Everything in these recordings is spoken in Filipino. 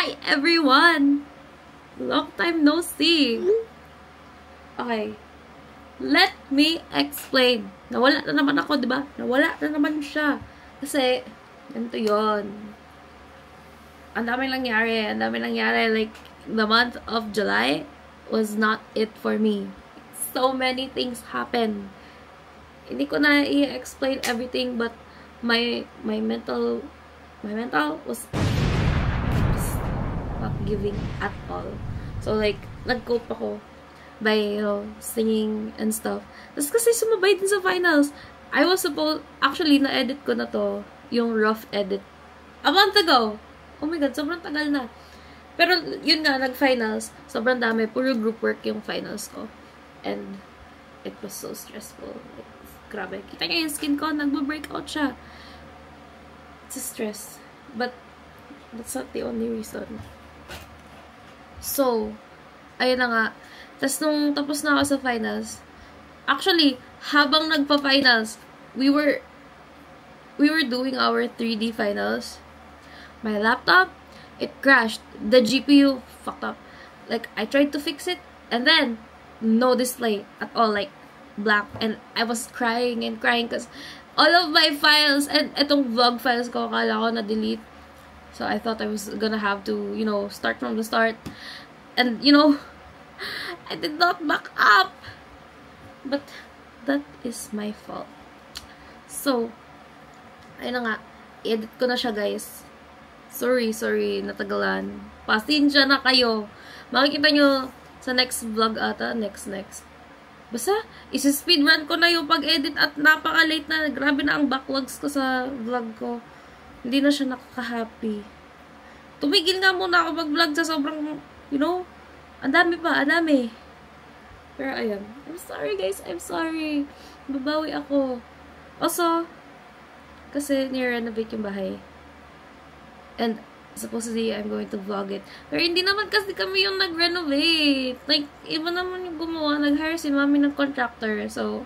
Hi everyone! Long time no see. Okay. Let me explain. Nawala na naman ako, diba? Nawala na naman siya. Kasi, ganito yun. Ang daming nangyari. Like, the month of July was not it for me. So many things happened. Hindi ko na i-explain everything, but my mental was not giving at all. So, like, nag-cope ako by, singing and stuff. Tapos kasi sumabay din sa finals. I was supposed, actually, na-edit ko na to, yung rough edit, a month ago. Oh my God, sobrang tagal na. Pero, yun nga, nag-finals. Sobrang dami. Puro group work yung finals ko. And, it was so stressful. Like, grabe. Kita niya yung skin ko, nagbo-breakout siya. It's a stress. But, that's not the only reason. So, ayun na nga. Tapos nung tapos na ako sa finals, actually, habang nagpa-finals, we were doing our 3D finals. My laptop, it crashed. The GPU fucked up. Like, I tried to fix it, and then, no display at all. Like, black. And I was crying and crying because all of my files, and etong vlog files ko, akala ko na-delete. So, I thought I was gonna have to, start from the start. And, I did not back up. But, that is my fault. So, ayun na nga. I-edit ko na siya, guys. Sorry, natagalan. Pasensya na kayo. Makikita nyo sa next vlog ata. Next. Basta, isi-speedrun ko na yung pag-edit at napaka-late na. Grabe na ang backlogs ko sa vlog ko. Hindi na siya nakaka-happy. Tumigil nga muna ako mag-vlog sa sobrang, ang dami. Pero ayun, I'm sorry guys, I'm sorry. Babawi ako. Also, kasi ni-renovate yung bahay. And, supposedly, I'm going to vlog it. Pero hindi naman kasi kami yung nag-renovate. Like, iba naman yung gumawa. Nag-hire si mami ng contractor. So,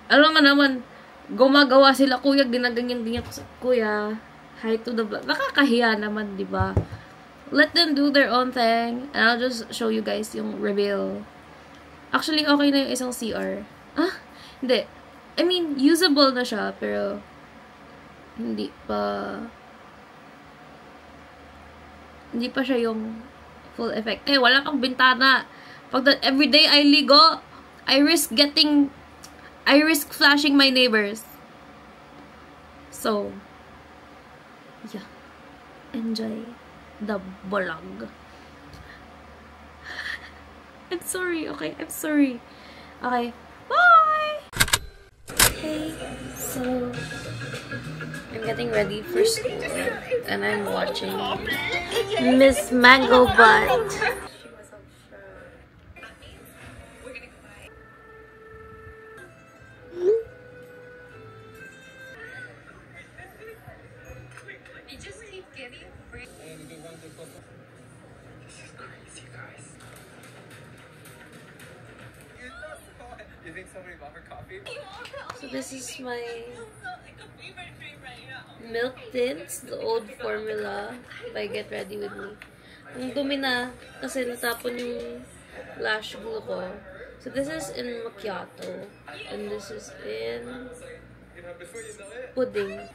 alam nga naman, gumagawa sila, kuya, ginaganyan-ganyan ko sa kuya. Hi to the vlog. Nakakahiya naman, di ba? Let them do their own thing. And I'll just show you guys yung reveal. Actually, okay na yung isang CR. Hindi. I mean, usable na siya, pero hindi pa siya yung full effect. Wala pang bintana. Pag everyday I ligo, I risk flashing my neighbors. So, yeah. Enjoy the vlog. I'm sorry, okay? I'm sorry. Okay. Bye! Okay, so I'm getting ready for school and I'm watching Miss Mango Butt. You think somebody bought her coffee? So this is my milk tints, the old formula by Get Ready With Me. Ang dumi na kasi natapon yung lash glue ko. So this is in macchiato and this is in pudding.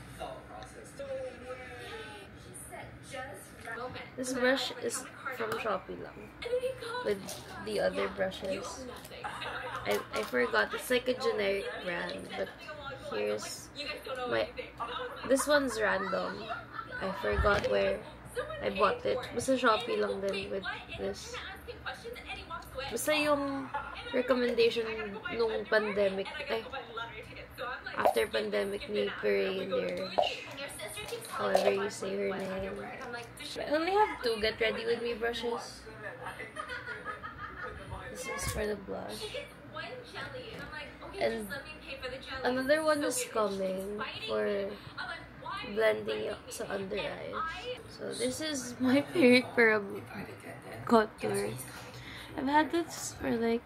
This brush is from Shopee lang with the other brushes. I forgot. It's like a generic brand, but here's this one's random. I forgot where I bought it. Basta Shopee lang din with this. Basta yung recommendation nung pandemic, after pandemic ni Puree Lirge. However you say her name. I only have 2 Get Ready With Me brushes. This is for the blush. And another one is coming for blending sa under eyes. So this is my favorite para contour. I've had this for like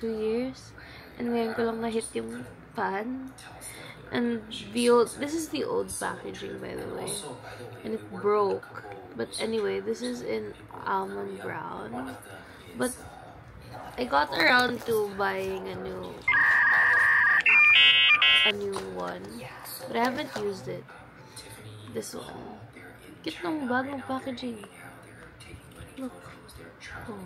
2 years. And ngayon ko lang na-hit yung pan. And this is the old packaging, by the way. And it broke. But anyway, this is in almond brown. But I got around to buying a new one. But I haven't used it. This one. Cute ng bagong packaging. Look. Oh.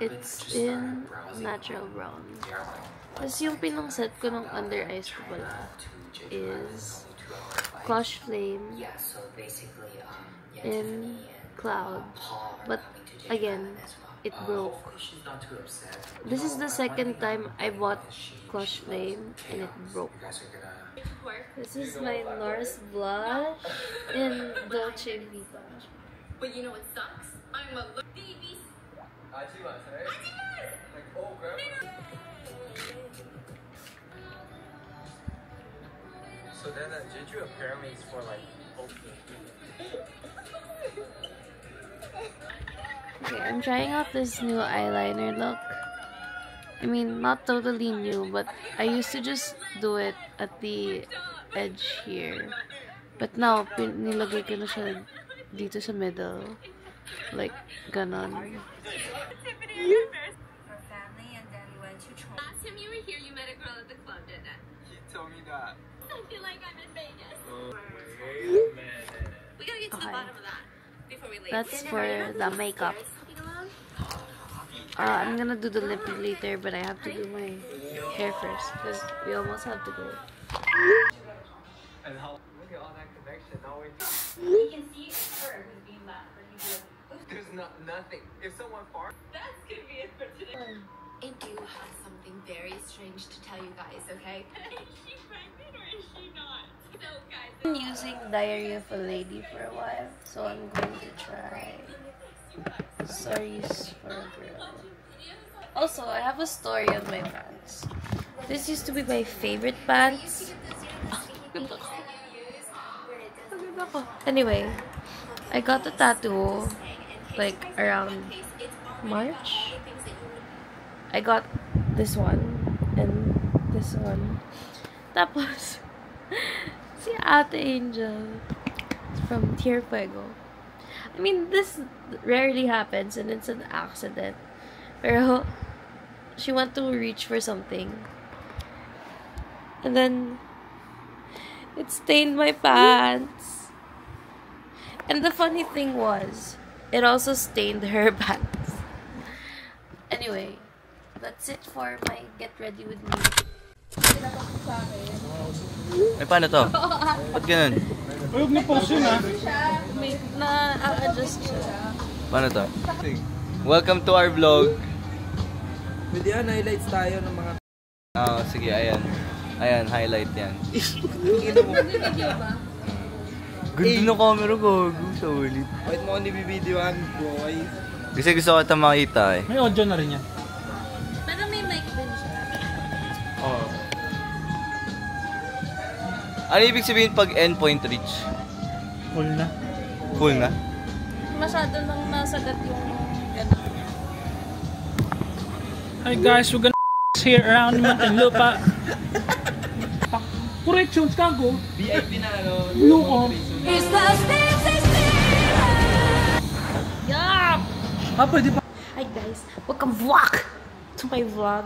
It's in natural brown. Tapos yung pinang set ko ng under eyes ko pala is Clutch Flame in Cloud. But again, it broke. This is the second time I bought Clutch Flame and it broke. This is my NARS blush in Dolce Vita. But you know what sucks? I'm a baby. Ajimas, right? Like old grandma. So then Jeju apparently is for like old people. Okay, I'm trying out this new eyeliner look. I mean, not totally new, but I used to just do it at the edge here. But now, nilagay ko na siya dito sa middle. Like, ganon. For family, and then we went to Toronto. Last time you were here, you met a girl at the club, didn't it? He told me that. I feel like I'm in Vegas. Oh, wait a minute. We gotta get to the bottom of that before we leave. That's for the makeup. I'm gonna do the lip later, but I have to do my hair first because we almost have to go. And how? Look at all that connection. Now we. You can see her who's being loud. There's nothing. If someone farts. That's gonna be it for today. I do have something very strange to tell you guys, okay? Is she pregnant or is she not? So, guys. I've been using Diary of a Lady for a while, so I'm going to try Stories for a Girl. Also, I have a story on my pants. This used to be my favorite pants. Anyway, I got the tattoo like around March. I got this one and this one. Tapos, si Ate Angel from Tier Fuego. I mean, this rarely happens and it's an accident. Pero, she went to reach for something. And then, it stained my pants. And the funny thing was, it also stained her pants. Anyway, that's it for my get ready with me. Eh, paano to? Ba't ganun? Huwag na post yun, ha? May na-adjust siya. Paano to? Welcome to our vlog. Pwede yan, highlights tayo ng mga... Sige, ayan. Ayan, highlight yan. Nag-video ba? Ganda na camera ko. Sa ulit. Wait mo kung nibibidyoan, boy. Kasi gusto ko ito makita eh. May audio na rin yan. Pero may mic din siya. Oo. Ano ibig sabihin pag endpoint reach? Full na. Full na? Masyado nang nasagat yung gano'n. Hi guys, we're gonna here around Muntinlupa. Corrections ka ko. VIP na ano. Luko. Yeah! Pwede pa. Hi guys, welcome vlog to my vlog.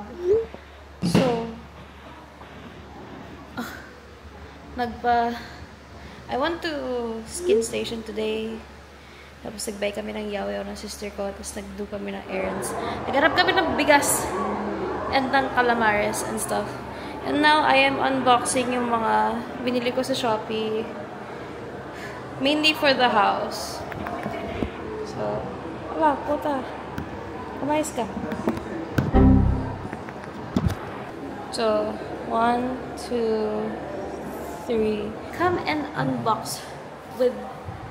So, I went to Skin Station today. Tapos nagbay kami ng yawayaw ng sister ko. Tapos nagdo kami ng errands. Nagharap kami ng bigas and ng calamares and stuff. And now, I am unboxing yung mga binili ko sa Shopee. Mainly for the house. So, wala, puta. Kumayos ka. So, 1, 2, 3. Come and unbox with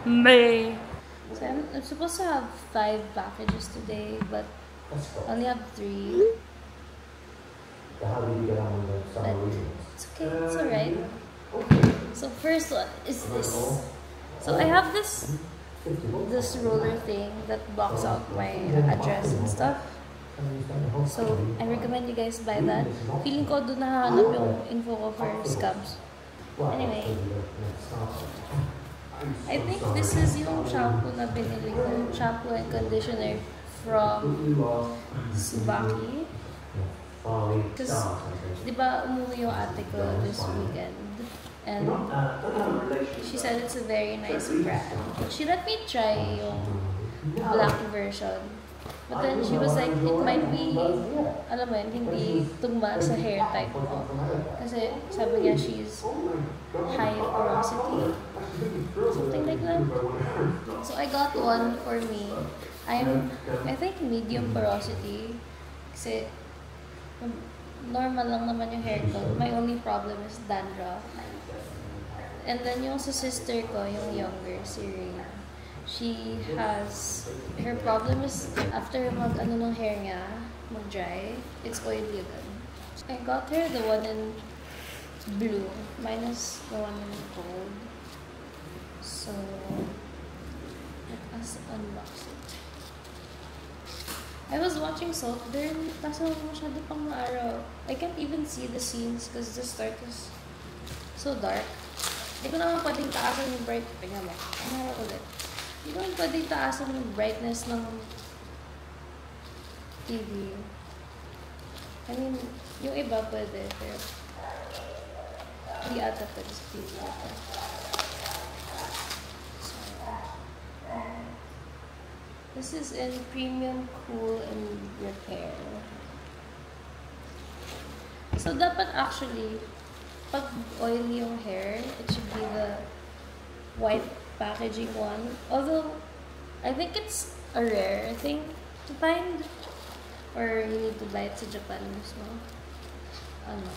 me. So I'm supposed to have 5 packages today, but I only have 3. But it's okay, it's alright. So first one is this. So I have this roller thing that blocks out my address and stuff. So I recommend you guys buy that. Feeling ko doon nahanap yung info ko for scams. Anyway, I think this is yung shampoo na binili ko. Shampoo and conditioner from Subaki. Kasi, di ba, umuwi yung ate ko this weekend. And she said it's a very nice brand. She let me try yung black version. But then she was like, it might be, alam mo yun, hindi tugma sa hair type mo. Kasi sabi niya she's high porosity. Something like that. So I got one for me. I think medium porosity. Kasi normal lang naman yung hair ko. My only problem is dandruff. And then yung sa sister ko, yung younger, si Rhea. She has, her problem is after mag-ano ng hair niya, mag-dry, it's oily again. I got her the one in blue, minus the one in gold. So, let us unbox it. I was watching Saltburn, kaso masyado pang maaraw. I can't even see the scenes because the start is so dark. Hindi ko naman pwedeng taasan yung bright. Tingnan mo. Ano ulit? Hindi ko naman pwedeng taasan yung brightness ng TV. I mean, yung iba pwede, pero hindi ata pwede sa TV. So, this is in Premium Cool and Repair. So, dapat actually, pag oily yung hair, it should be the white packaging one. Although, I think it's a rare thing to find. Or you need to buy it sa Japan mismo. Ano.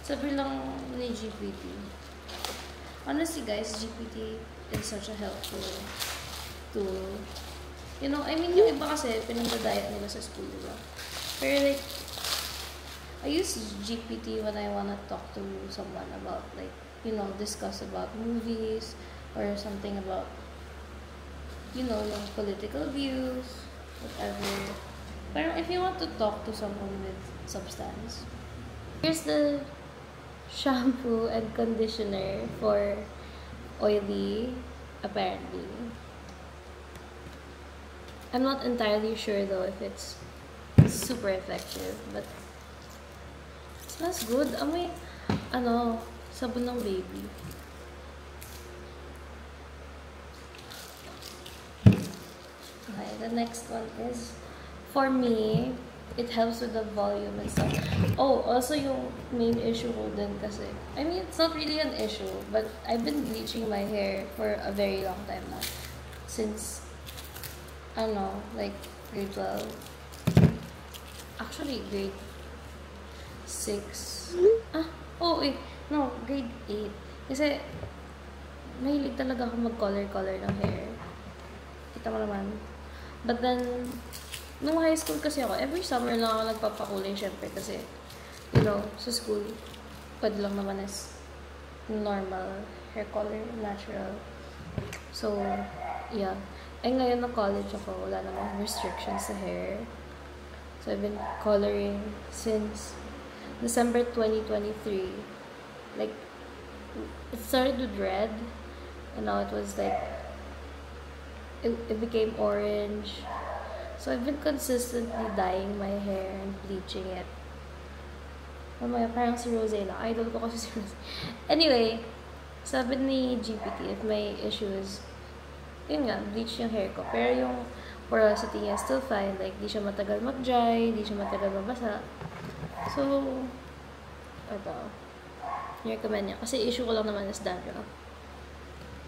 Sabi lang ni GPT. Honestly guys, GPT is such a helpful tool. You know, I mean, yung iba kasi, pinagda-diet nila sa school, diba? Pero like, I use GPT when I wanna talk to someone about, like, you know, discuss about movies or something about, you know, yung political views, whatever. But if you want to talk to someone with substance, here's the shampoo and conditioner for oily, apparently. I'm not entirely sure though if it's super effective, but it smells good. Amoy, ano, sabon ng baby. Okay, the next one is, for me, it helps with the volume and stuff. Oh, also yung main issue ko din kasi, I mean, it's not really an issue, but I've been bleaching my hair for a very long time now. Since, I don't know, like, grade 12. Actually, grade 6. Oh, wait. No, grade 8. Kasi, mahilig talaga ako mag-color-color ng hair. Kita mo naman. But then, nung high school kasi ako, every summer lang ako nagpapakulay, syempre, kasi, you know, sa school, pwede lang naman is normal hair color, natural. So, yeah. Eh, ngayon na college ako, wala namang restrictions sa hair. So, I've been coloring since December 2023. Like, it started with red, and now it was like, it became orange. So, I've been consistently dyeing my hair and bleaching it. Mamaya, parang si Rose na. Idol ko kasi si Rose. Anyway, sabi ni GPT, if my issue is, yun nga, bleach yung hair ko. Pero yung porosity niya still fine. Like, di siya matagal mag-dry, di siya matagal mabasa. So, ito. I-recommend niya. Kasi issue ko lang naman is dandruff.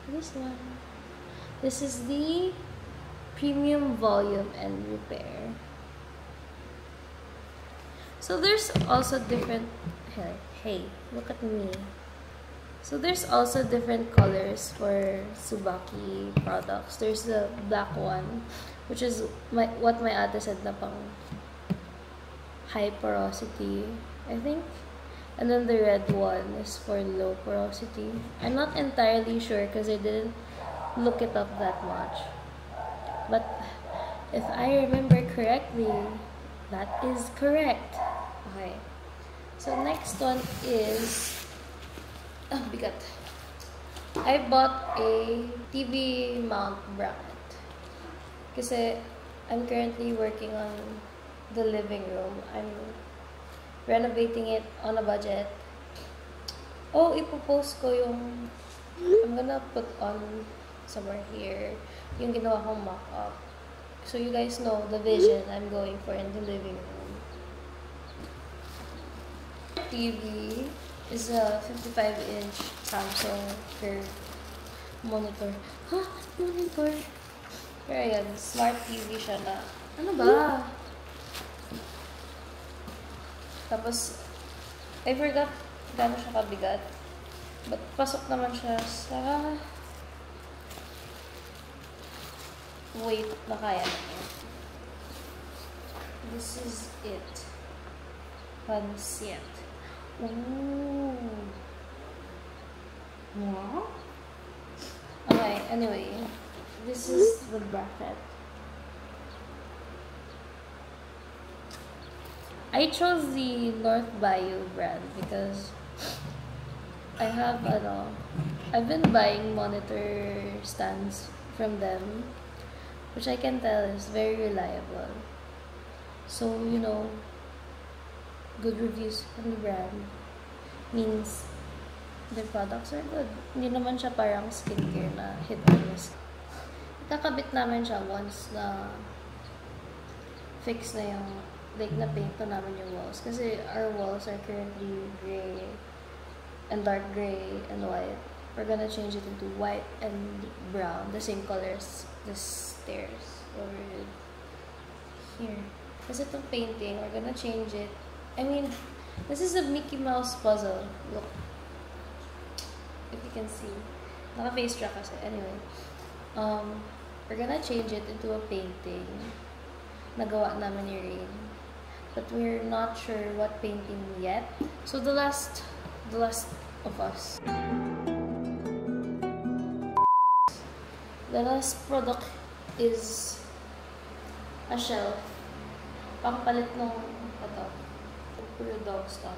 This one. This is the Premium Volume and Repair. So, there's also different... Hey, look at me. So, there's also different colors for Subaki products. There's the black one, which is what my ate said na pang high porosity, I think. And then the red one is for low porosity. I'm not entirely sure because I didn't look it up that much. But if I remember correctly, that is correct. Okay. So, next one is... bigat. I bought a TV mount bracket. Kasi I'm currently working on the living room. I'm renovating it on a budget. Oh, ipopost ko yung... I'm gonna put on somewhere here yung ginawa kong mock-up. So you guys know the vision I'm going for in the living room. TV is a 55-inch Samsung curved monitor. Huh? Monitor? Pero ayan, smart TV siya na. Ano ba? Tapos, I forgot gano'n siya kabigat. But pasok naman siya sa weight na kaya natin. This is it. Pancit. Ooh. Wow. Okay, anyway. This is the bracket. I chose the North Bayou brand because I've been buying monitor stands from them, which I can tell is very reliable. So, you know, good reviews from the brand means their products are good. Hindi naman siya parang skincare na hit or miss. Kakabit namin siya once na fix na yung, like, na-paint na namin yung walls. Kasi our walls are currently gray and dark gray and white. We're gonna change it into white and brown, the same colors, the stairs over here. Kasi itong painting, we're gonna change it. I mean, this is a Mickey Mouse puzzle. Look. If you can see. Naka-face track kasi. Anyway. We're gonna change it into a painting. Nagawa namin ni Rain. But we're not sure what painting yet. So the last of us. The last product is a shelf. Pangpalit ng puro dog stuff.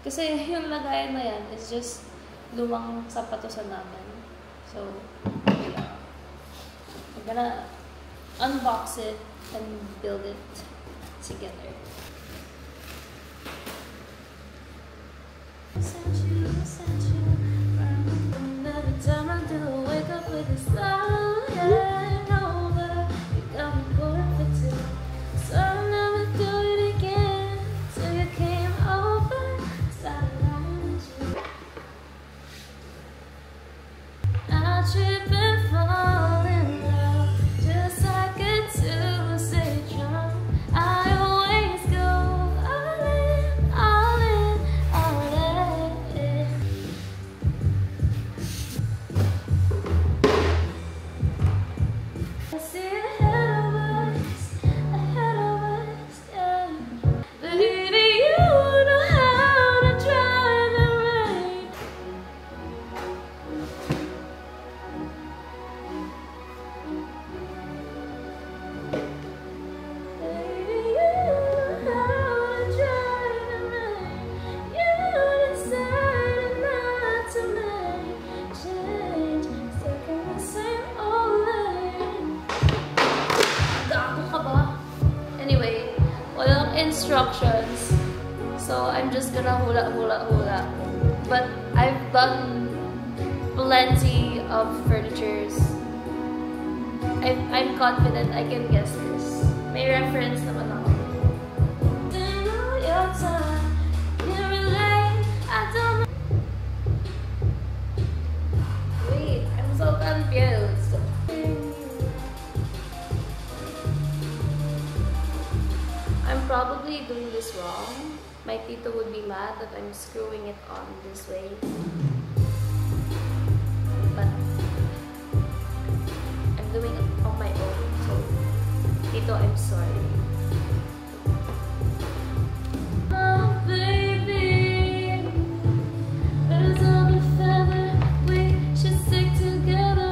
Kasi yung lagayan na yan is just lumang sapatosan namin. So, yeah. I'm gonna unbox it and build it together. Every time I do, I wake up with a smile. Yeah, over. You got me going for two. So I'll never do it again. Till you came over, started lying to you. I trip and fall in love, just like a two-stage drum. I always go all in, all in, all in. I see ahead of us, yeah. Baby, you know how to drive it right. Baby, you know how to drive it right. You decided not to make change, stuck in the same old lane. Gago ka ba? Anyway, walang instructions. So, I'm just gonna hula. But I've done plenty of furnitures. I'm confident I can guess this. May reference naman ako. Don't know your time, can't relate, I don't know. Wait, I'm so confused. I'm probably doing this wrong. My tito would be mad that I'm screwing it on this way. But I'm doing it on my own, so tito, I'm sorry. Oh, baby, birds of a feather, we should stick together.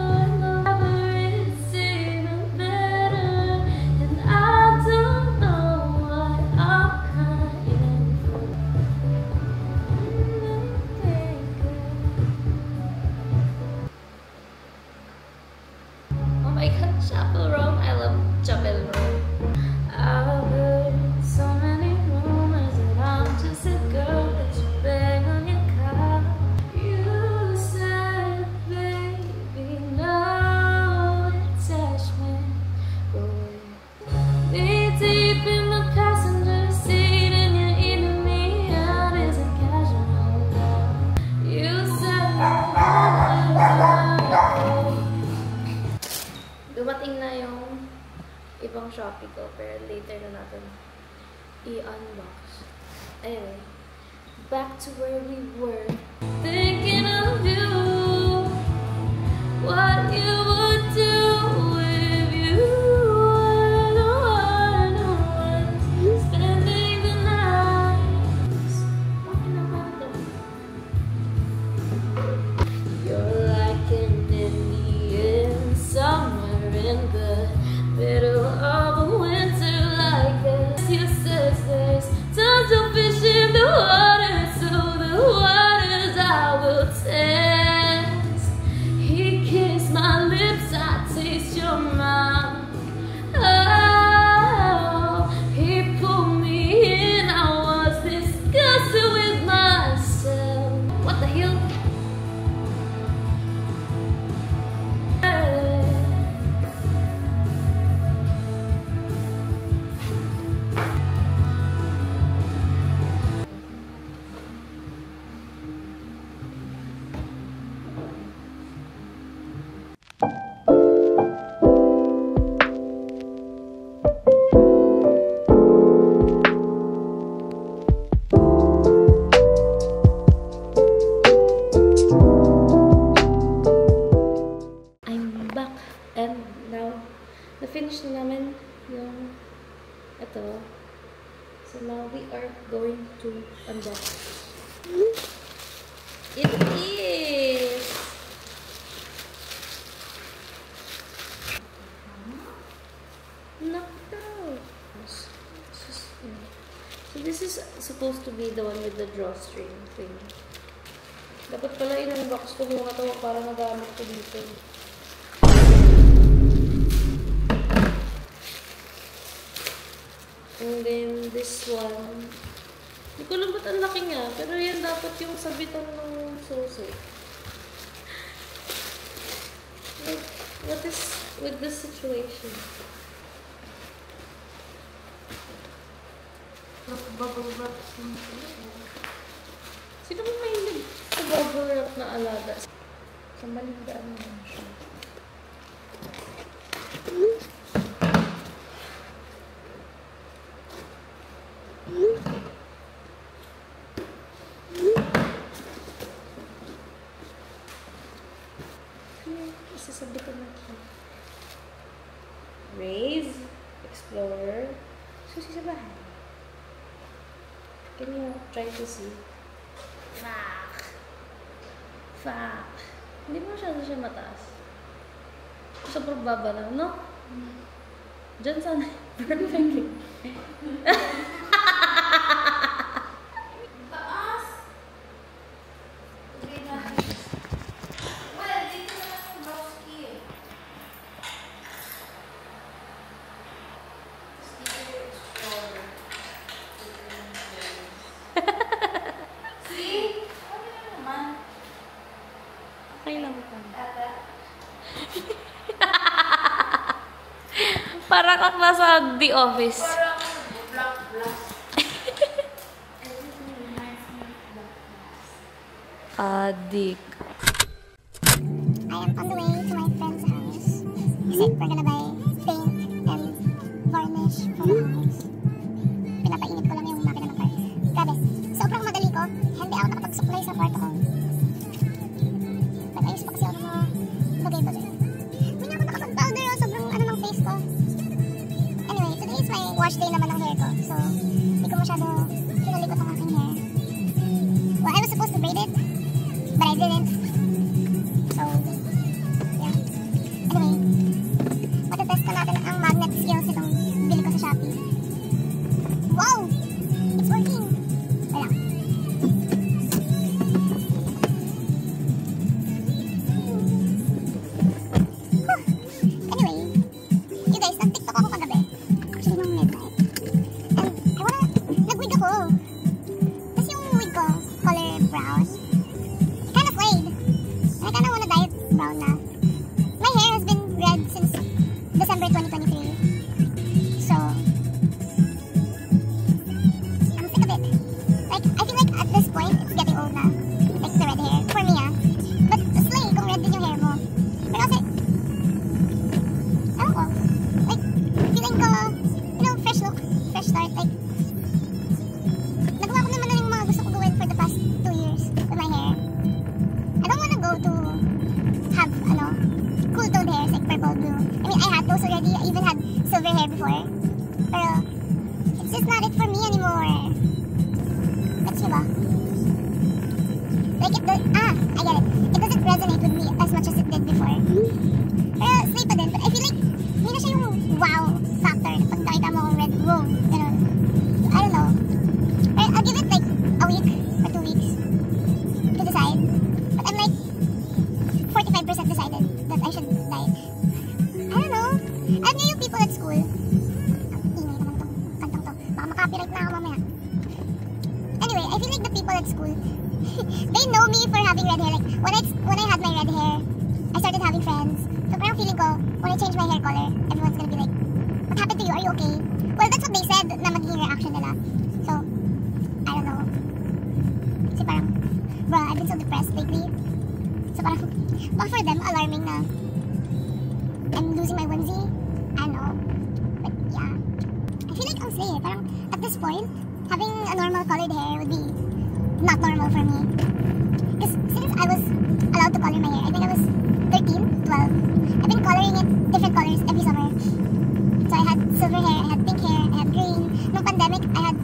It's even better, and I don't know why I'm crying. Chaperone. I love chaperone. I've heard so many rumors that I'm just a girl that you bang on your car. You said, baby, no attachment. But with me deep in the passenger seat and you're eating me out isn't casual. You said, dumating na yung ibang Shopee ko, pero later na natin i-unbox. Anyway, back to where we were. Thinking of you, what you would do if you were the one spending the night. Talking about them. You're like an Indian somewhere in the middle of a winter like this. You said there's tons of fish in the water, so the waters I will test. He kissed my lips, I taste your mouth. Oh, he pulled me in, I was disgusted with myself. What the hell? Na-finish na namin yung ito. So now we are going to unbox. It is knockout. So this is supposed to be the one with the drawstring thing. Dapat pala in-unbox ko muna ito para nagamit ko dito. And then this one, hindi ko alam ba't ang laki nga, pero yan dapat yung sabitan ng susi. Like, what is with this situation? Bubble wrap. Sino ba may sa bubble wrap na alaga? Sa malindaan naman siya. Isasabi ko natin. Raise, Explorer, susi sa bahay. Can you try to see? Fuck! Fuck! Hindi mo masyado siya mataas. Sobrang baba lang, no? Diyan sana. Perfect. Para kang nasa The Office. Adik. I am on the way to my friend's house. Kasi we're gonna buy paint and varnish for the house. Pinapainit ko lang yung makina ng car. Grabe, sobrang madali ko. Hindi ako nakapag-supply sa kwarto ko. Nag-ayos pa kasi ako ng mga bagay-bagay. Hindi na ako nakapag-powder. Sobrang ano ng face ko. Anyway, today is my wash day naman ng hair ko. So, hindi ko masyado kinalikot ang aking hair. Well, I was supposed to braid it, but I didn't. So, yeah. Anyway, matetest ko natin ang magnet skills itong bili ko sa Shopee. Wow! It's working! Wala. Anyway, purple, blue. I mean, I had those already. I even had silver hair before. Pero, it's just not it for me anymore. That's ba? Like, I get it. It doesn't resonate with me as much as it did before. Pero, slay pa din. But I feel like, hindi na siya yung wow factor pag nakita mo red, wow, ganun. I don't know. Pero, I'll give it like a week or 2 weeks to decide. But I'm like 45% decided that I should dye it. I don't know. Alam niyo yung people at school. Ingay naman itong kantang to. Baka makapiright na ako mamaya. Anyway, I feel like the people at school, they know me for having red hair. Like, when I had my red hair, I started having friends. So parang feeling ko, when I change my hair color, everyone's gonna be like, what happened to you? Are you okay? Well, that's what they said na magiging reaction nila. So, I don't know. Kasi parang, bruh, I've been so depressed lately. So parang, baka for them, alarming na I'm losing my onesie. I don't know. But yeah. I feel like ang slay eh. Parang, at this point, having a normal colored hair would be not normal for me. Because since I was allowed to color my hair, I think I was 13, 12. I've been coloring it different colors every summer. So I had silver hair, I had pink hair, I had green. Nung pandemic, I had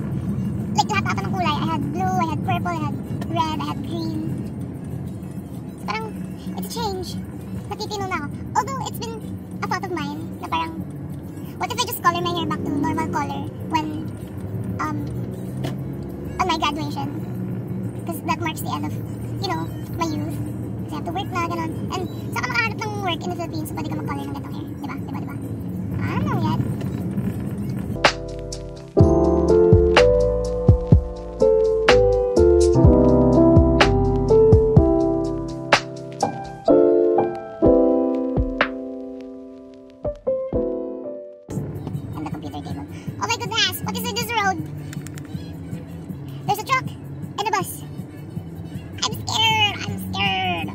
like lahat ata ng kulay. I had blue, I had purple, I had red, I had green. So parang, it's a change. Natitino na ako. Although, it's been a thought of mine na parang, what if I just color my hair back to normal color when, on my graduation? Because that marks the end of, you know, my youth. Kasi I have to work na, gano'n. And saka makahanap ng work in the Philippines, so pwede ka mag-color ng ganitong hair. Diba? Diba? Diba? I don't know yet. And the computer table. Oh my goodness! What is in this road? There's a truck and a bus. I'm scared! I'm scared!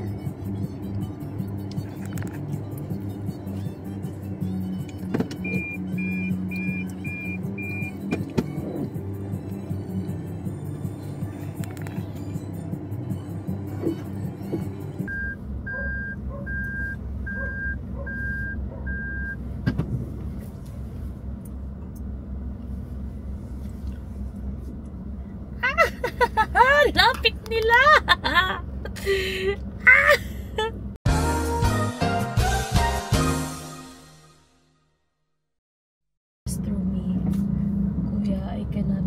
Lapit nila! Through me, Kuya, I cannot.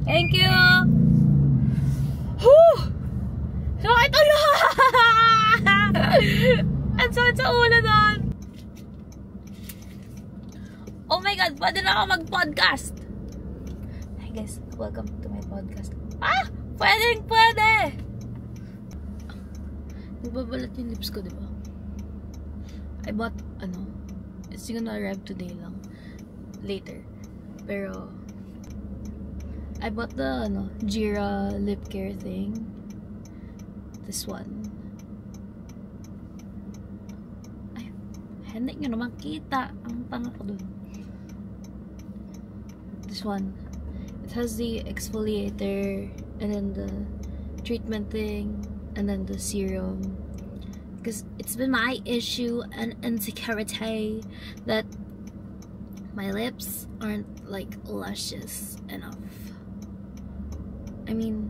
Thank you! Whew! So, ito na! Ang sakit sa ulo doon! Oh my God! Pwede na ako mag-podcast! Hi guys, welcome to my podcast. Ah! Pwede! Nagbabalat yung lips ko, diba? I bought, it's gonna arrive today lang. Later. Pero, I bought the Jira lip care thing. This one. Ay, hindi nyo naman kita. Ang tanga ko dun. This one. It has the exfoliator and then the treatment thing and then the serum. Because it's been my issue and insecurity that my lips aren't like luscious enough. I mean,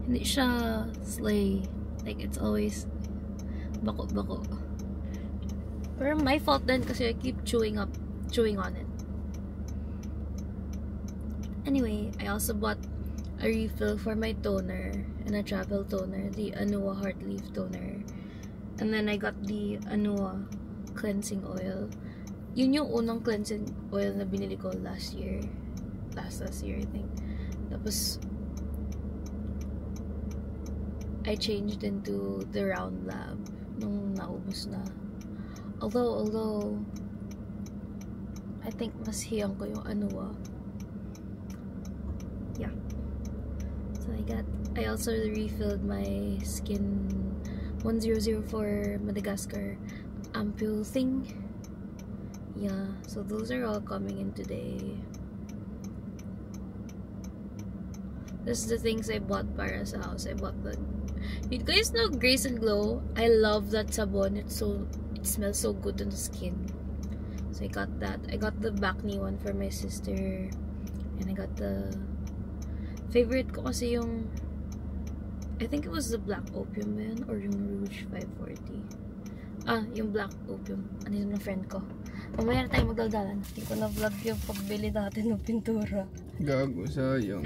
hindi siya slay. Like, it's always bako-bako. Pero my fault din kasi I keep chewing on it. Anyway, I also bought a refill for my toner and a travel toner, the Anua Heart Leaf Toner. And then I got the Anua Cleansing Oil. Yun yung unang cleansing oil na binili ko last year, I think. Tapos, I changed into the Round Lab nung naubos na. Although, I think mas hiyang ko yung Anua. Yeah. So, I got I also refilled my Skin 1004 Madagascar ampule thing. Yeah, so those are all coming in today. This is the things I bought para sa house. I bought the... You guys know Grace and Glow? I love that sabon. It smells so good on the skin. So I got that. I got the Bakni one for my sister. And I got the... Favorite ko kasi yung... I think it was the Black Opium man or yung Rouge 540. Yung Black Opium. Ano yun ng friend ko. Mamaya na tayo magdadalan. Hindi ko na-vlog yung pagbili natin ng pintura. Gago, sayang.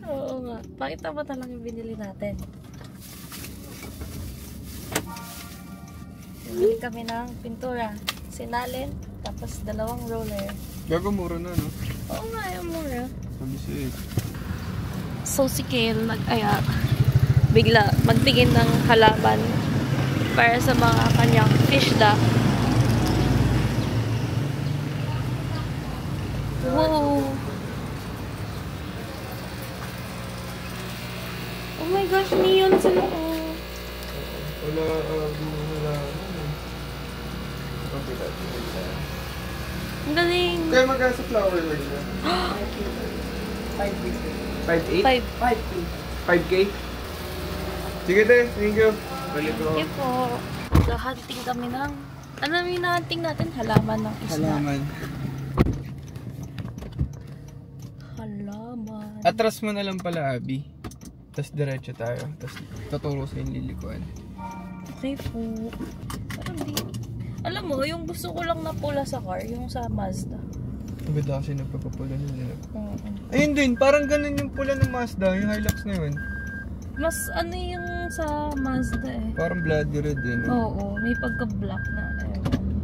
Oo nga. Pakita mo talang yung binili natin. Bili kami ng pintura. Sinalin, tapos 2 roller. Gago, mura na, no? Oo nga, yung mura. Sabi siya. So si Kale bigla magtingin ng halaman para sa mga kanyang fish duck. Wow! Oh my gosh, neon sila ko. Wala. Okay, that's it. Ang galing. Kaya magkano sa flower word na? 5.8? 5K? Sige te, thank you. Balik ko. Thank you po. Hunting kami ng... Ano yung na-hunting natin? Halaman ng isda. Halaman. Halaman. Atras mo na lang pala, Abby. Tapos diretso tayo. Tapos tuturo sa yung lilikuan. Okay po. Pero di... Alam mo, yung gusto ko lang na pula sa car, yung sa Mazda. Ang ganda kasi nagpapapula nila. Ayun din, parang ganun yung pula ng Mazda, yung Hilux na yun. Mas ano yung sa Mazda eh. Parang bloody red din. No? Oo, may pagka-black na. Ewan.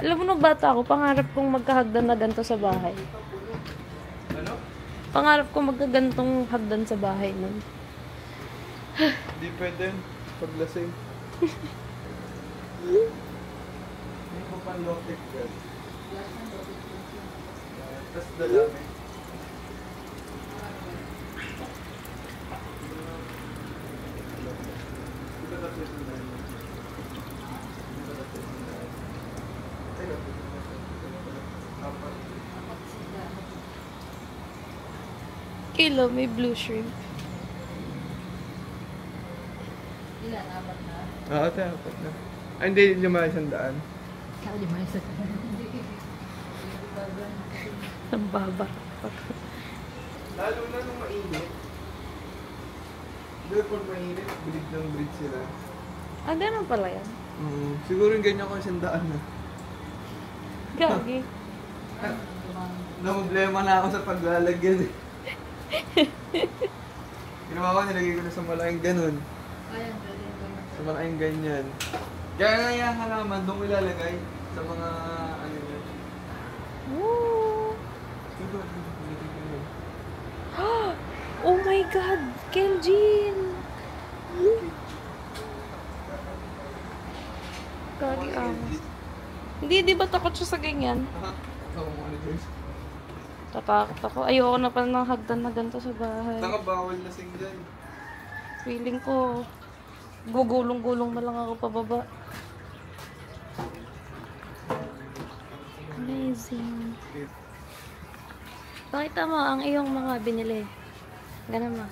Alam mo nung bata ako, pangarap kong magkahagdan na ganito sa bahay. Ano? Pangarap kong magkagantong hagdan sa bahay nun. Hindi pwede. Paglasing. Hindi ko pang low-tech girl. Tapos dalami. Kilo, may blue shrimp. Oo, apat na. Ay, hindi, 500. Ang baba. Lalo na nung mainit. Doon pag mainit, bilig ng breed sila. Ah, ganun pala yan. Siguro yung ganyan ko 100 na. Gagi. Namblema na ako sa paglalagyan eh. Ginawa ko, nilagay ko na sa malaking ganun. Sa malaking ganyan. Kaya nga yung halaman, doon ilalagay sa mga ano yun. Woo! Oh my God! Keljin! Gagi angas. Hindi, di ba takot siya sa ganyan? Ako mo ano dyan. Tatakot ako. Ayoko na pala ng hagdan na ganito sa bahay. Nakabawal na sing dyan. Feeling ko, gugulong-gulong na lang ako pababa. Amazing. Pakita mo ang iyong mga binili. Ganun mo.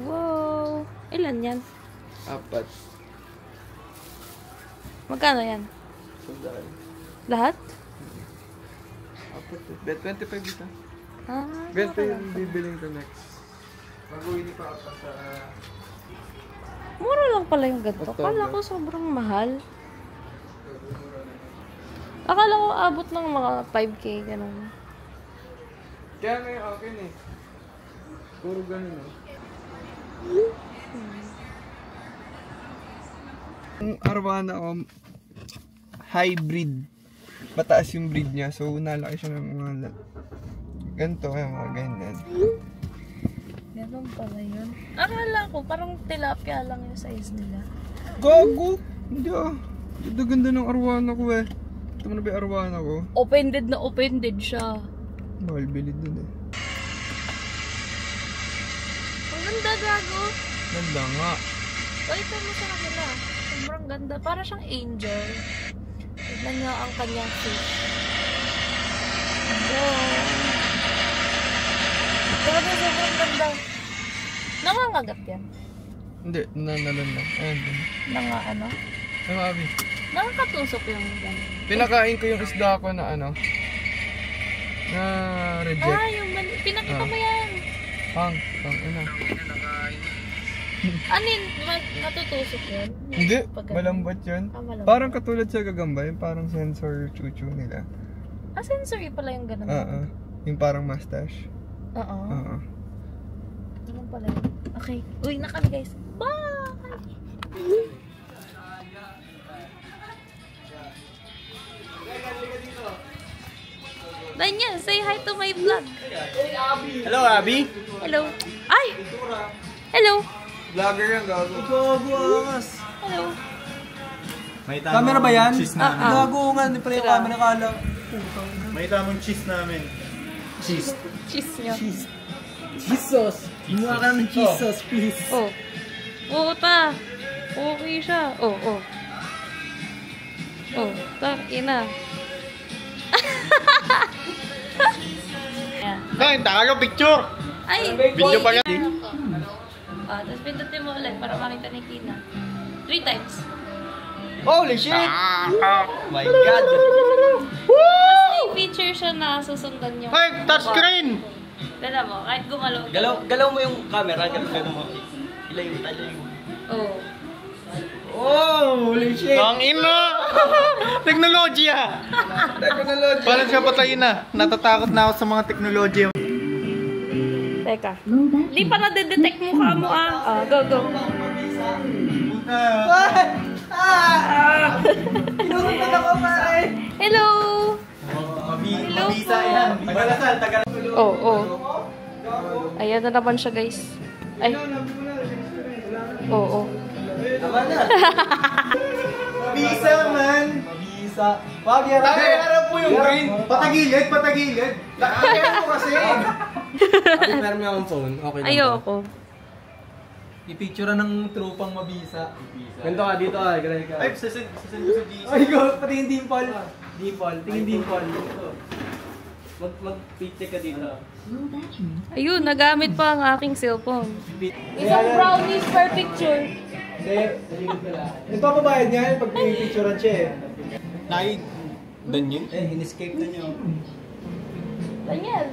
Wow! Ilan yan? 4. Magkano yan? Sandaan. Lahat? 4. Bet 25 ito. Ah, Bet yung bibiling ko next. Mag-uwi pa ako sa... mura lang pala yung ganito. October. Akala ko sobrang mahal. Akala ko abot ng mga 5K, ganun. Kaya may akin eh. Puro ganun eh. Ang arwana ko, hybrid. Mataas yung breed niya, so nalaki siya ng mga ganito, kaya mga ganyan. Ganun pala yun. Akala ko, parang tilapia lang yung size nila. Gago! Hindi ah. Ganda ng arwana ko eh. Ito mo na ba yung arwana ko? Open-ended na open-ended siya. Mahal bilid dun eh. Ganda, gago. Ganda nga. Pakita mo sa kanila. Sobrang ganda. Para siyang angel. Tignan niyo ang kanyang fish. Talaga sobrang ganda. Nangangagat yan. Hindi, nanalon na. Ayun din. Ano? Ay, Abi. Nakakatusok yung gano'n. Pinakain ko yung isda ko na ano. Na reject. Ah, yung pinakita mo yan. Pang ina. Anin, natutusok yun? Hindi, Pag- malambot yun. malambot. Parang katulad sa gagamba, yung parang sensor chuchu nila. Ah, sensory pala yung gano'n. Oo. Yung parang mustache. Oo. Oo. Ganun pala yun. Okay. Uy na kami guys. Bye! Daniel, say hi to my vlog. Hello, Abby. Hello. Ay! Hello. Vlogger yan, gago. Hello. May tamang Camera ba yan? cheese namin. Gago nga, hindi pala yung camera kala. May tamang cheese namin. Cheese. Cheese nyo. Cheese sauce. Gumawa ka ng cheese sauce, please. Oh. Oo ta. Okay siya. Oh. Oh, ina. Yeah. Kain tayo, picture! Ay! Video pa yan. Ah, tapos pindutin mo ulit para makita ni Kina. 3 times. Holy shit! My God! Tapos may feature siya na susundan yung... Hey, touchscreen! Dala mo, kahit gumalaw. Galaw mo yung camera, galaw mo. Ilayo. Oh. Oh, holy shit! Ang ina! Teknolohiya! Parang siya patayin na. Natatakot na ako sa mga teknolohiya. Teka. Di pa na-detect mukha mo ah. Go. Pinunod ako, pare! Hello! Mabisa yan. Tagalasal, tagalasal. Oh. Ayan na naman siya guys. Ay. Oo. Mabisa man. Mabisa. Wag yan. Harap mo yung green. Patagilid. Nakakaya mo kasi. Meron mo akong phone. Okay lang. Ayoko. I-picture ng trupang mabisa. Ganito ka, dito ka. Ganito ka. Ay, sasend ko sa GC. Ay, go. Pati yung dimple. Tingin dimple. Mag-picture ka dito. Ayun, nagamit pa ang aking cellphone. Isang brownies per picture. Nagpapabayad nga yun pag picturean siya eh. Nay, doon yun? In-escape na niyo. Daniel!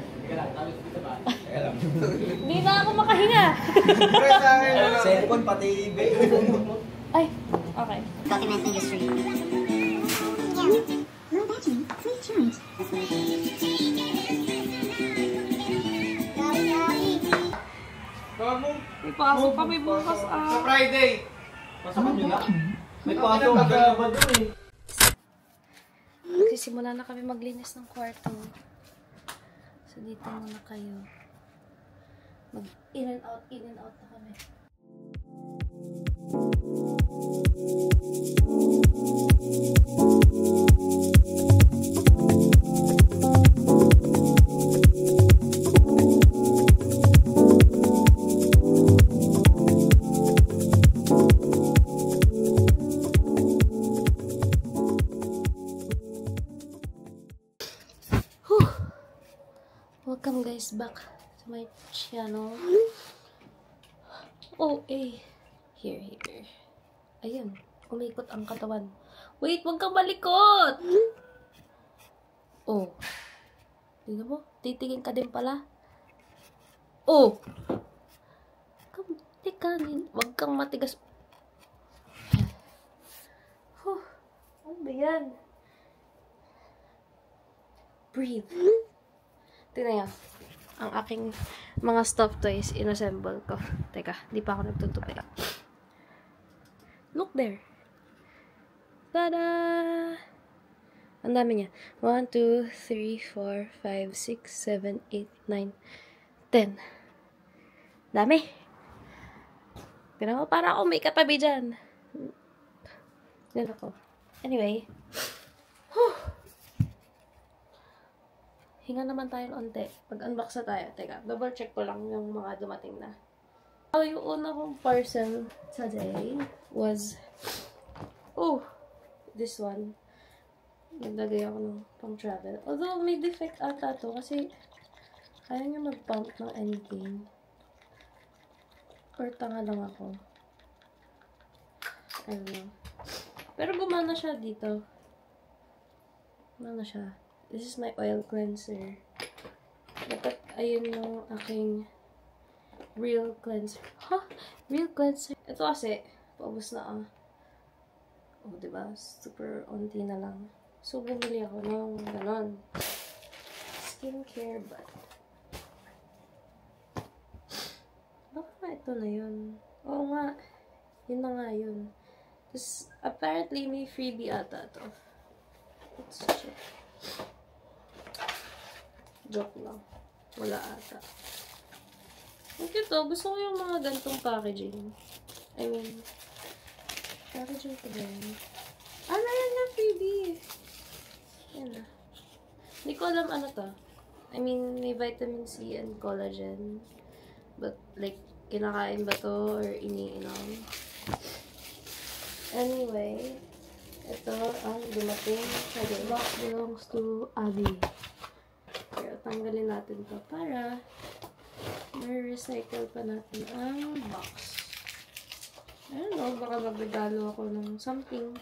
Hindi na ako makahinga. Cellphone pati Ay, okay. Document industry. Yeah. Low battery. Free charge. May pasok kami bukas Sa Friday. Pasakan nyo na. May pasok. Ba doon eh. Magsisimula na kami maglinis ng kwarto. So, dito muna kayo. Mag in and out na kami. Welcome guys back to my channel. Oh, here. Ayun, umikot ang katawan. Wait, wag kang malikot! Oh. Tingnan mo, titingin ka din pala. Oh! Wag kang matigas. Ano ba yan? Breathe. Tingnan nyo. Ang aking mga stuffed toys, inassemble ko. Teka, di pa ako nagtutupi. Look there. Tada! Ang dami niya. 1, 2, 3, 4, 5, 6, 7, 8, 9, 10. Dami. Tingnan mo, para ako may katabi dyan. Tingnan ako. Anyway. Hinga naman tayo ng onte. Pag-unbox na tayo. Teka, double check ko lang yung mga dumating na. Yung una kong parcel today was, this one. Naglagay ako ng pang-travel. Although, may defect ata to kasi kaya niya mag-pump ng anything. Or tanga lang ako. I don't know. Pero gumana siya dito. Gumana siya. This is my oil cleanser. Dapat ayun yung aking real cleanser. Real cleanser. Ito kasi, paubos na diba? Super onti na lang. So, bumili ako ng ganon. Skincare bag. Baka nga ito na yun. Oo nga. Yun na nga yun. Tapos, apparently, may freebie ata to. Let's check. Joke lang. Wala ata. Ang cute to. Gusto ko yung mga gantong packaging. I mean, packaging ko din. Yan na freebie. Yan na. Hindi ko alam ano to. I mean, may vitamin C and collagen. But, like, kinakain ba to or iniinom? Anyway, ito ang dumating. The box belongs to Abby. Pero tanggalin natin to para ma-recycle pa natin ang box. I don't know, baka magregalo ako ng something.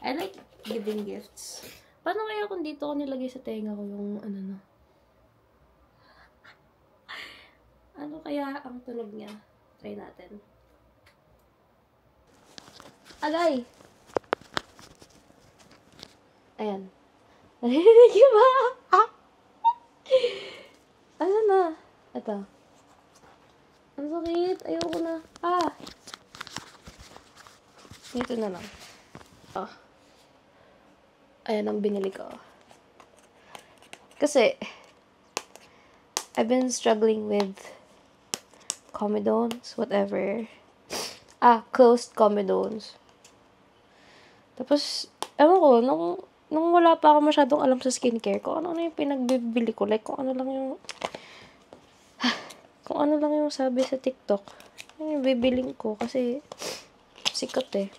I like giving gifts. Paano kaya kung dito ko nilagay sa tenga ko yung ano. Ano kaya ang tunog niya? Try natin. Agay! Ayan. Narinig niyo ba? Ano na? Ito. Ang sakit. Ayoko na. Dito na lang. Ayan ang binili ko. Kasi, I've been struggling with comedones, whatever. Closed comedones. Tapos, ewan ko, nung wala pa ako masyadong alam sa skincare ko, ano yung pinagbibili ko. Like, kung ano lang yung sabi sa TikTok, yung bibiling ko. Kasi, sikat eh.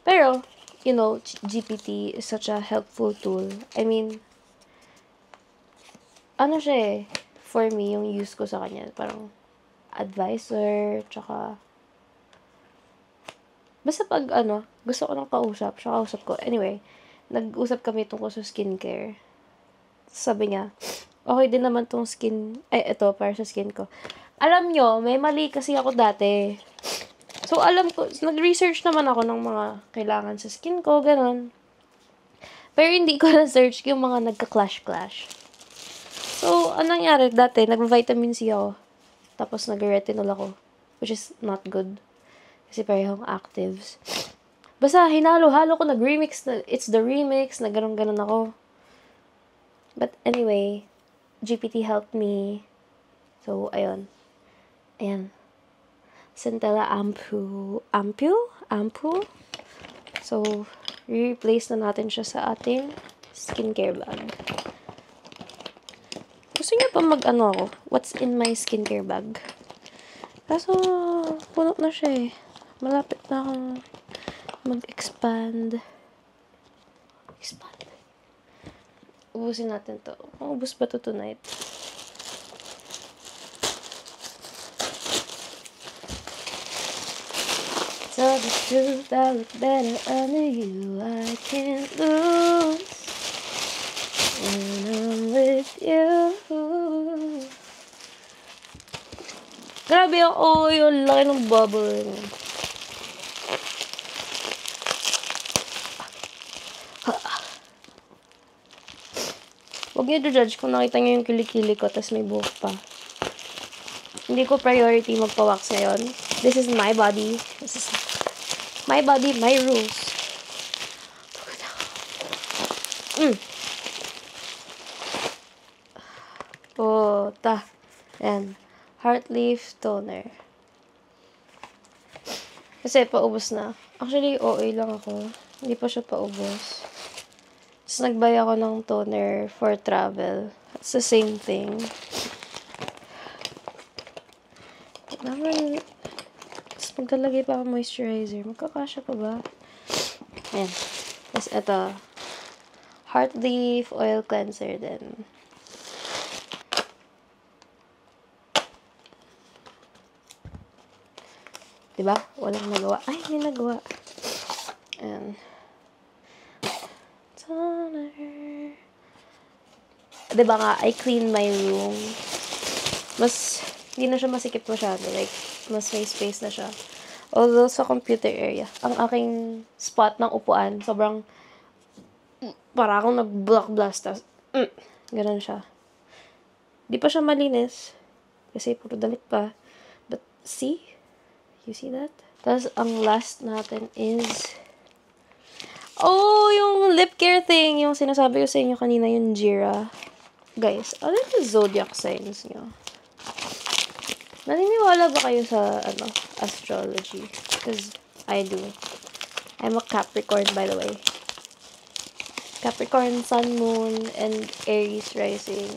Pero, you know, GPT is such a helpful tool. I mean, ano siya eh, for me, yung use ko sa kanya. Parang, advisor, tsaka, basta pag, gusto ko ng kausap, siya kausap ko. Anyway, nag-usap kami tungkol sa skincare. Sabi niya, okay din naman tong ito, para sa skin ko. Alam nyo, may mali kasi ako dati. So, alam ko, nag-research naman ako ng mga kailangan sa skin ko, ganun. Pero hindi ko na-search yung mga nagka-clash-clash. So, anong nangyari dati, nag-vitamin C ako. Tapos, nag-retinol ako. Which is not good. Kasi parehong actives. Basta, hinalo-halo ko, nag-remix, it's the remix, na ganun-ganun ako. But anyway, GPT helped me. So, ayun. Ayan. Centella Ampule. So, re-replace na natin siya sa ating skincare bag. Gusto niyo pa ako? What's in my skincare bag? Kaso, puno na siya eh. Malapit na akong mag-expand. Ubusin natin to. Ubus ba to tonight? So the truth, I look better under you. I can't lose when I'm with you. Grabe yung laki ng bubble. Huwag niyo to-judge kung nakita niyo yung kilikili ko tapos may buhok pa. Hindi ko priority magpa-wax ngayon. This is my body. This is my body, my rules. Ayan. Heart Leaf Toner. Kasi paubos na. Actually, OA lang ako. Hindi pa siya paubos. Tapos nagbay ako ng toner for travel. It's the same thing. Naman, tapos maglalagay pa ako moisturizer. Magkakasya pa ba? Ayan. Tapos ito, Heart Leaf Oil Cleanser din. Diba? Walang nagawa. Ay, hindi nagawa. Ayan. Toner. Diba nga, I clean my room. Mas, hindi na siya masikip masyado. Like, mas may space na siya. Although, sa computer area, ang aking spot ng upuan, sobrang, para akong nag-block blast. Ganun siya. Di pa siya malinis. Kasi puro damit pa. But, see? You see that? Tapos, ang last natin is, yung lip care thing. Yung sinasabi ko sa inyo kanina, yung Jira. Guys, ano yung zodiac signs nyo? Naniniwala ba kayo sa, astrology? Because I do. I'm a Capricorn, by the way. Capricorn, Sun, Moon, and Aries rising.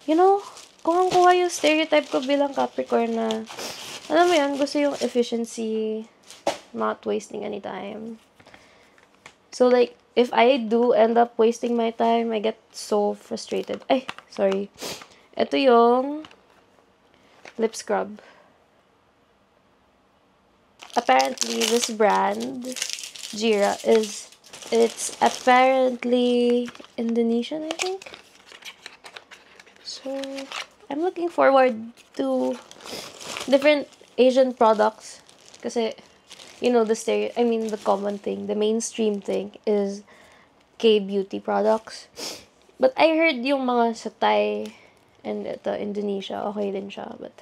You know, kuhang-kuha yung stereotype ko bilang Capricorn na, alam mo yan, gusto yung efficiency, not wasting any time. So, like, if I do end up wasting my time, I get so frustrated. Ay, sorry. Ito yung lip scrub. Apparently, this brand, Jira, it's apparently Indonesian, I think. So, I'm looking forward to different Asian products. Kasi, you know, the common thing, the mainstream thing is K-beauty products. But I heard yung mga sa Thai and ito, Indonesia, okay din siya. But,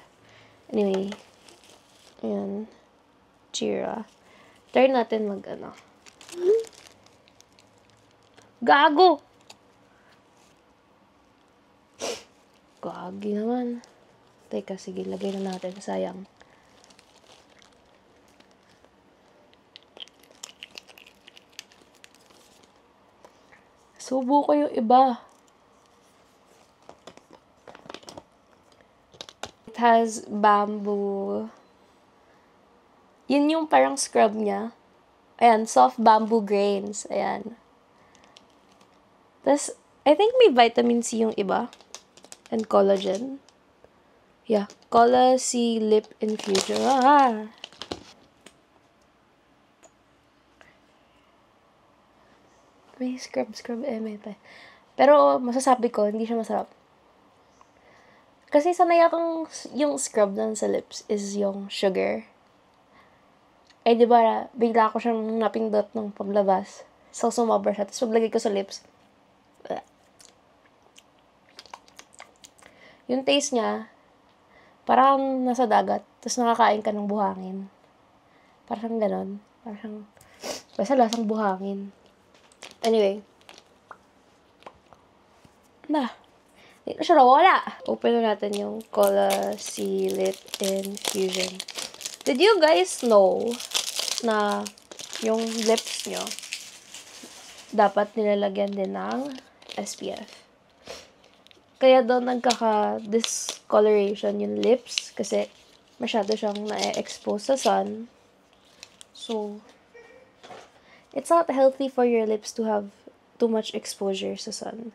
anyway, ayan, Jira. Try natin Gago! Gagi naman. Teka, sige, lagay na natin. Sayang. Subo ko yung iba. It has bamboo. Yun yung parang scrub niya. Ayan, soft bamboo grains. Ayan. Tapos, I think may vitamin C yung iba. And collagen. Yeah. Cola C Lip Infusion. May scrub, may pa. Pero, masasabi ko, hindi siya masarap. Kasi sanay akong yung scrub lang sa lips is yung sugar. Eh, di ba, bigla ko siyang napindot ng paglabas. So, sumobra siya. Tapos, paglagay ko sa lips, yung taste niya, parang nasa dagat. Tapos, nakakain ka ng buhangin. Parang ganon. Parang, basta lasang buhangin. Anyway. Hindi na siya nawala. Open na natin yung Cola C Lip Infusion. Did you guys know na yung lips nyo dapat nilalagyan din ng SPF? Kaya daw nagkaka-discoloration yung lips kasi masyado siyang na-expose sa sun. So, it's not healthy for your lips to have too much exposure sa sun.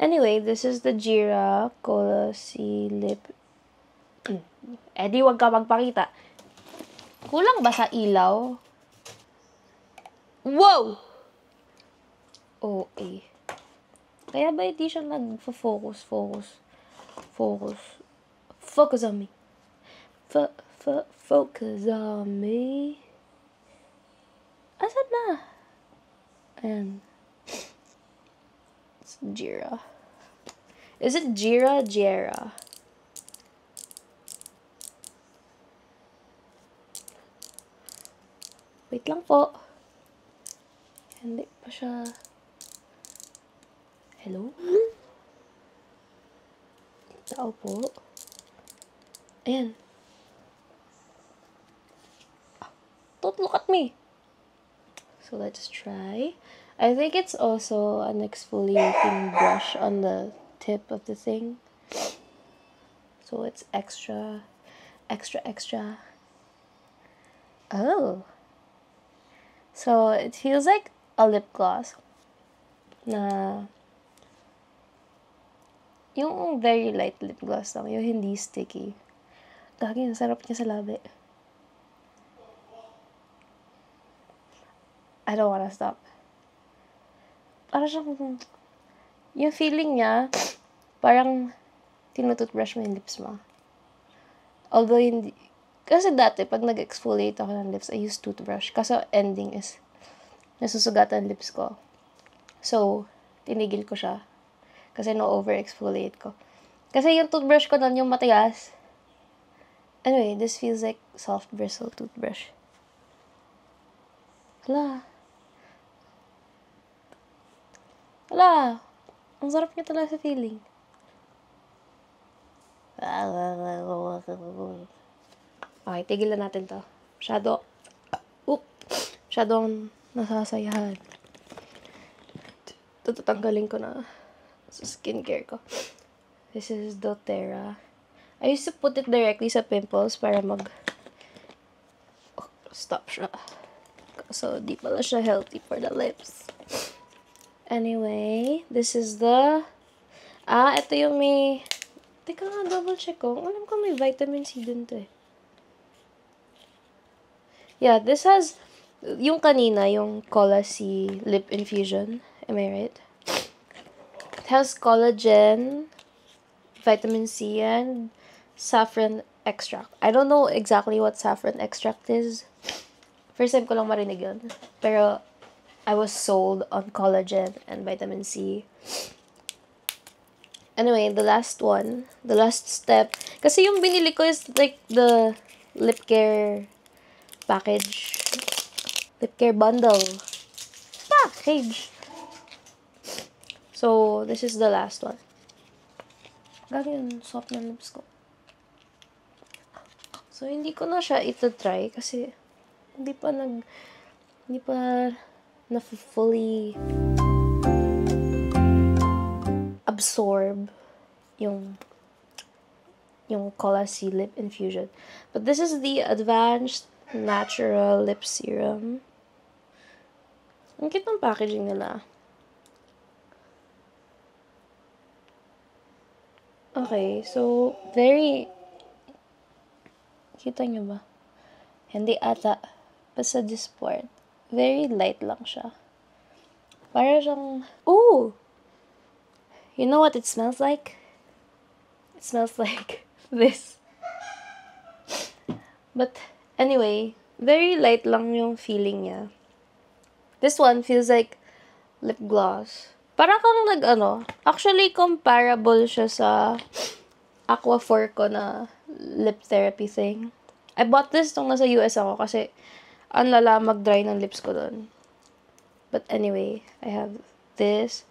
Anyway, this is the Jira Cola C Lip. Di wag ka magpakita. Kulang ba sa ilaw? Wow! OA. Kaya ba hindi siya nag-focus? Focus on me. Focus on me. Asan na? Ayan. It's Jira. Is it Jira? Jira. Wait lang po. Hindi pa siya. Hello? Tao po. Ayan. Don't look at me. So let's try. I think it's also an exfoliating brush on the tip of the thing. So it's extra extra extra. Oh. So, it feels like a lip gloss na yung very light lip gloss lang, yung hindi sticky. Gagi, ang sarap niya sa labi. I don't wanna stop. Parang siyang, yung feeling niya, parang tinutoothbrush mo yung lips mo. Although hindi, kasi dati, pag nag-exfoliate ako ng lips, I use toothbrush. Kasi ending is, nasusugatan lips ko. So, tinigil ko siya. Kasi no-over-exfoliate ko. Kasi yung toothbrush ko nun, yung matigas. Anyway, this feels like soft bristle toothbrush. Hala. Hala. Ang sarap niya talaga sa feeling. Okay, tigilan natin to. Masyadong nasasayahan. Tatanggalin ko na sa skincare ko. This is doTERRA. I used to put it directly sa pimples para stop siya. So, di pala siya healthy for the lips. Anyway, this is the... ito yung may... Teka nga, double check ko. Alam ko may vitamin C dun to eh. Yeah, this has... Yung kanina, yung Cola C Lip Infusion. Am I right? It has collagen, vitamin C, and saffron extract. I don't know exactly what saffron extract is. First time ko lang marinig yun. Pero, I was sold on collagen and vitamin C. Anyway, the last step. Kasi yung binili ko is like the lip care package. Lip care bundle. Package. So, this is the last one. Gagi yun, soft na lips ko. So, hindi ko na siya ito-try kasi hindi pa na fully absorb yung Cola C Lip Infusion. But this is the Advanced Natural Lip Serum. Ang cute ng packaging nila. Okay, so, very... Kita nyo ba? Hindi ata. Basta this part. Very light lang siya. Para siyang... Ooh! You know what it smells like? It smells like this. But, anyway, very light lang yung feeling niya. This one feels like lip gloss. Para kang actually comparable siya sa Aquaphor ko na lip therapy thing. I bought this nung nasa US ako kasi ang lala mag-dry ng lips ko doon. But anyway, I have this.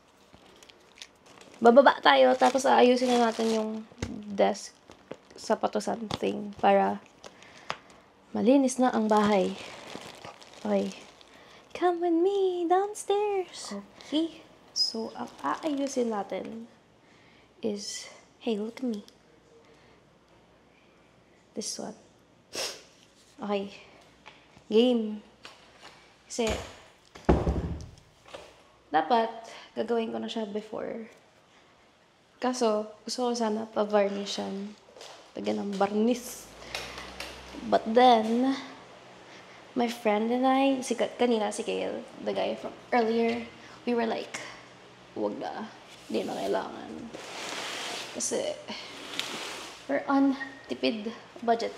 Bababa tayo, tapos aayusin na natin yung desk sa patusan thing para malinis na ang bahay. Okay. Come with me downstairs. Okay. So, ang aayusin natin is, hey, look at me. This one. Okay. Game. Kasi, dapat, gagawin ko na siya before. Kaso, gusto ko sana pa-varnishan. Lagyan ng varnish. But then, my friend and I, kanina si Kale, the guy from earlier, we were like, wag na. Hindi na kailangan. Kasi, we're on tipid budget.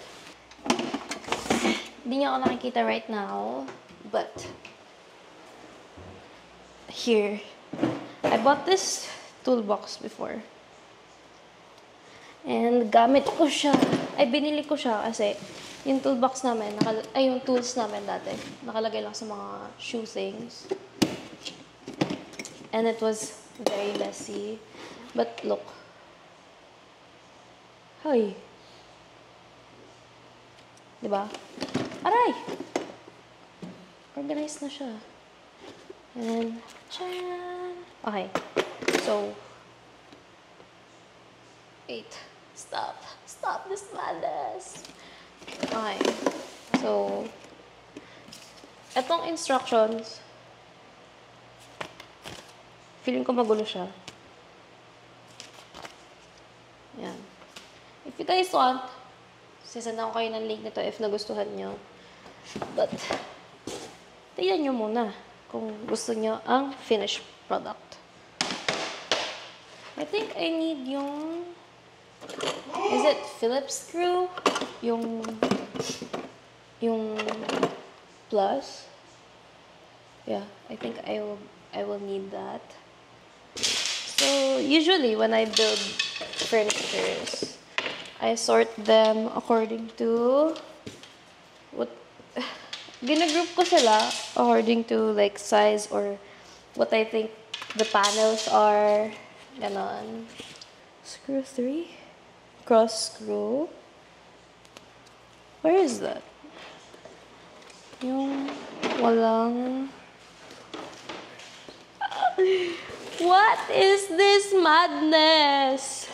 Hindi niya ako nakikita right now, but, here, I bought this toolbox before. And gamit ko siya. Ay, binili ko siya kasi yung toolbox namin, yung tools namin dati, nakalagay lang sa mga shoe things. And it was very messy. But look. Hoy. Diba? Aray! Organized na siya. And, tcharan! Okay. So, wait. Stop this madness. Okay. So, etong instructions, feeling ko magulo siya. Yan. If you guys want, sisend ako kayo ng link nito if nagustuhan nyo. But, tignan nyo muna kung gusto nyo ang finished product. I think I need yung... Is it Phillips screw? Yung plus? Yeah, I think I will need that. So, usually when I build furnitures, I sort them according to what... Ginagroup ko sila according to like size or what I think the panels are. Ganon. Screw 3. Cross screw. Where is that? Yung walang... What is this madness?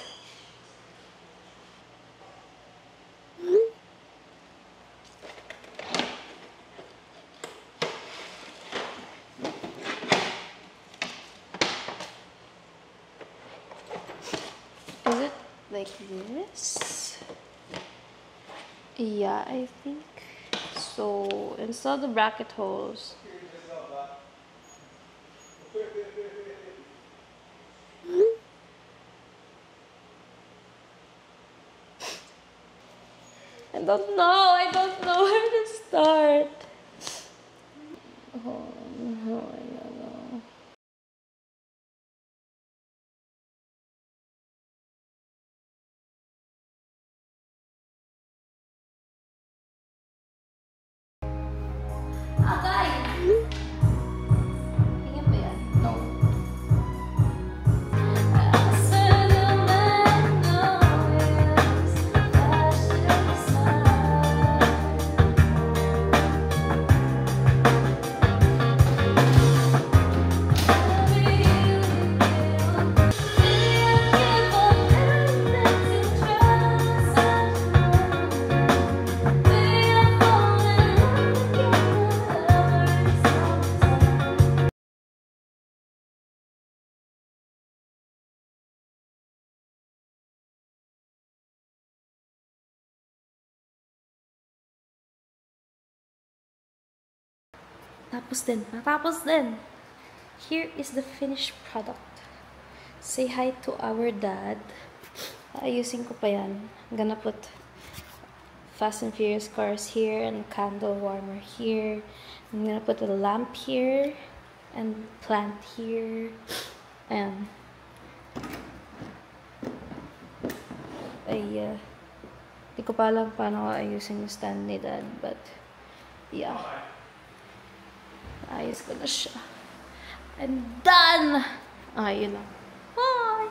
Is it like this? Yeah, I think so. Install the bracket holes. I don't know where to start. Oh, no, I don't know. Agay! Tingin ba yan? No. Natapos din. Here is the finished product. Say hi to our dad. Ayusin ko pa yan. I'm gonna put Fast and Furious cars here and candle warmer here. I'm gonna put a lamp here and plant here. And di ko pa alam paano ayusin yung stand ni dad, but yeah. Ayos ko na siya. I'm done! Yun lang. Bye!